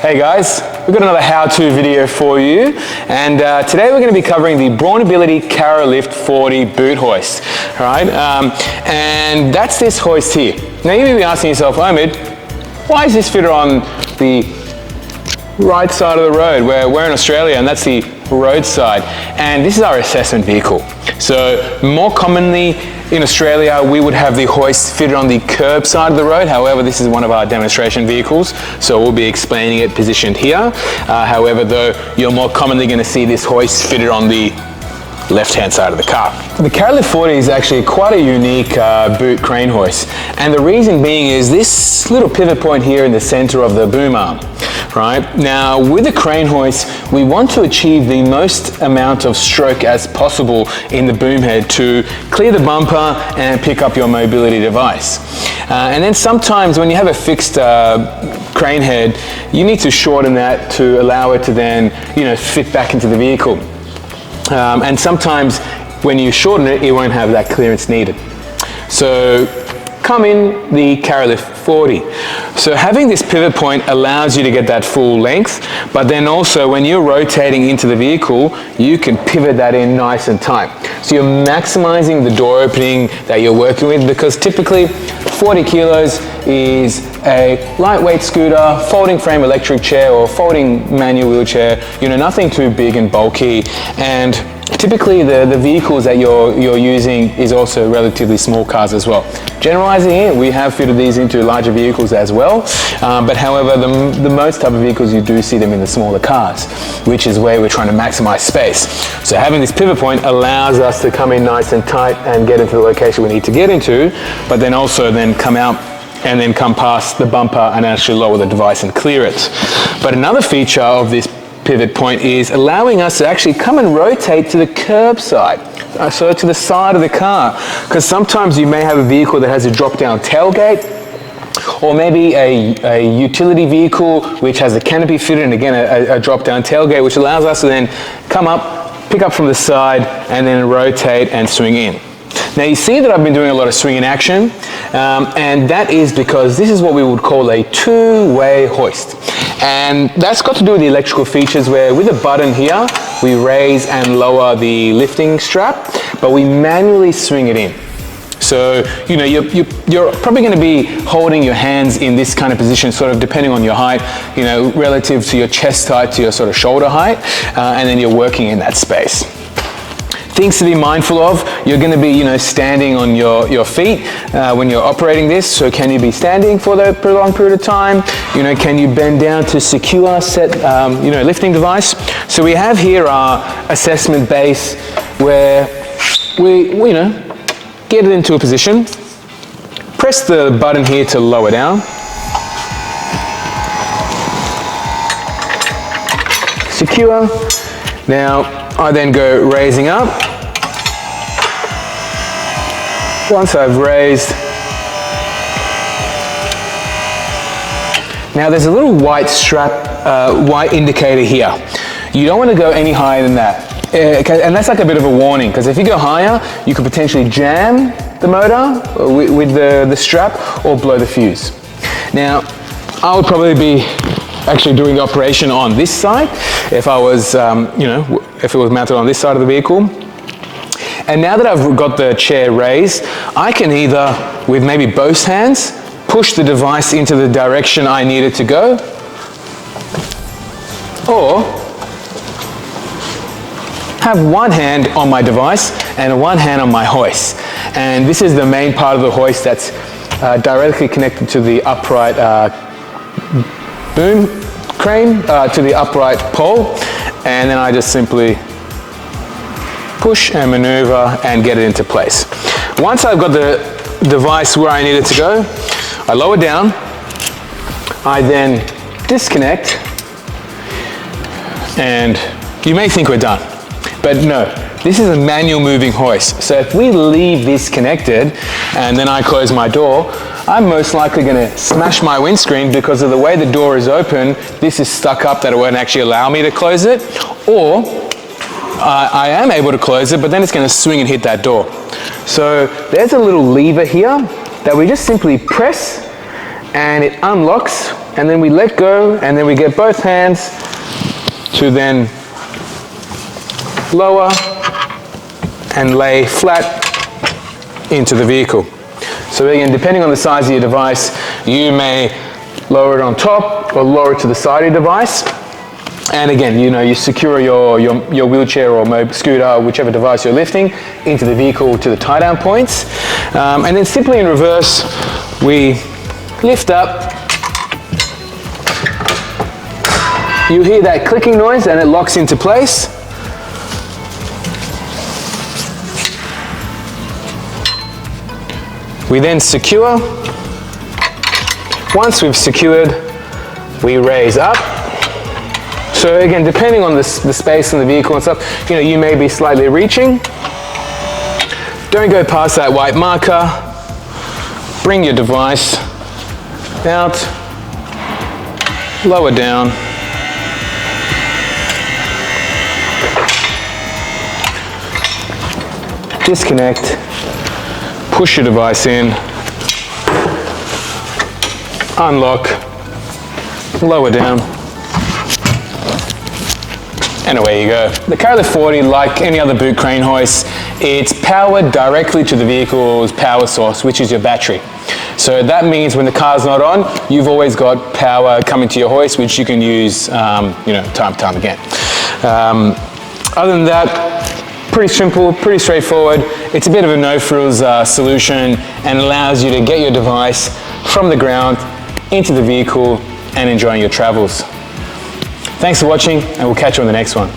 Hey guys, we've got another how-to video for you, and today we're going to be covering the Brawnability Carolift 40 boot hoist. Alright, and that's this hoist here. Now you may be asking yourself, Omid, why is this fitted on the right side of the road? We're in Australia and that's the roadside, and this is our assessment vehicle. So more commonly in Australia we would have the hoist fitted on the curb side of the road. However, this is one of our demonstration vehicles, so we'll be explaining it positioned here. However though, you're more commonly going to see this hoist fitted on the left-hand side of the car. The Carolift 40 is actually quite a unique boot crane hoist, and the reason being is this little pivot point here in the center of the boom arm. Right? Now, with the crane hoist, we want to achieve the most amount of stroke as possible in the boom head to clear the bumper and pick up your mobility device. And then sometimes when you have a fixed crane head, you need to shorten that to allow it to then, fit back into the vehicle. And sometimes when you shorten it, it won't have that clearance needed. So come in the Carolift 40. So having this pivot point allows you to get that full length, but then also when you're rotating into the vehicle, you can pivot that in nice and tight. So you're maximizing the door opening that you're working with, because typically 40 kilos is a lightweight scooter, folding frame electric chair or folding manual wheelchair, nothing too big and bulky. And typically the vehicles that you're using is also relatively small cars as well. Generalizing it, we have fitted these into larger vehicles as well, but however the most type of vehicles you do see them in the smaller cars, which is where we're trying to maximize space. So having this pivot point allows us to come in nice and tight and get into the location we need to get into, but then also then come out and then come past the bumper and actually lower the device and clear it. But another feature of this pivot point is allowing us to actually come and rotate to the curb side, so to the side of the car, because sometimes you may have a vehicle that has a drop down tailgate, or maybe a utility vehicle which has a canopy fitted and again a drop down tailgate, which allows us to then come up, pick up from the side and then rotate and swing in. Now you see that I've been doing a lot of swing in action, and that is because this is what we would call a two-way hoist. And that's got to do with the electrical features, where with a button here, we raise and lower the lifting strap, but we manually swing it in. So, you're probably going to be holding your hands in this kind of position, sort of depending on your height, relative to your chest height to your sort of shoulder height, and then you're working in that space. Things to be mindful of, you're going to be standing on your feet when you're operating this. So can you be standing for a prolonged period of time? Can you bend down to secure set lifting device? So we have here our assessment base, where we get it into a position, press the button here to lower down, secure. Now I then go raising up. Once I've raised, now there's a little white strap, white indicator here. You don't want to go any higher than that. And that's like a bit of a warning, because if you go higher, you could potentially jam the motor with the strap or blow the fuse. Now, I would probably be actually doing the operation on this side if I was, if it was mounted on this side of the vehicle. And now that I've got the chair raised, I can either, with maybe both hands, push the device into the direction I need it to go, or have one hand on my device and one hand on my hoist. And this is the main part of the hoist that's directly connected to the upright boom crane, to the upright pole, and then I just simply push and maneuver and get it into place. Once I've got the device where I need it to go, I lower down, I then disconnect, and you may think we're done, but no, this is a manual moving hoist. So if we leave this connected and then I close my door, I'm most likely going to smash my windscreen, because of the way the door is open, this is stuck up that it won't actually allow me to close it, or I am able to close it, but then it's going to swing and hit that door. So there's a little lever here that we just simply press and it unlocks and then we let go, and then we get both hands to then lower and lay flat into the vehicle. So again, depending on the size of your device, you may lower it on top or lower it to the side of your device. And again, you secure your wheelchair or scooter, whichever device you're lifting, into the vehicle to the tie down points. And then simply in reverse, we lift up. You hear that clicking noise and it locks into place. We then secure. Once we've secured, we raise up. So again, depending on the space in the vehicle and stuff, you may be slightly reaching. Don't go past that white marker. Bring your device out, lower down. Disconnect, push your device in, unlock, lower down, and away you go. The Carolift 40, like any other boot crane hoist, it's powered directly to the vehicle's power source, which is your battery. So that means when the car's not on, you've always got power coming to your hoist, which you can use, time and time again. Other than that, pretty simple, pretty straightforward. It's a bit of a no-frills solution and allows you to get your device from the ground into the vehicle and enjoying your travels. Thanks for watching, and we'll catch you on the next one.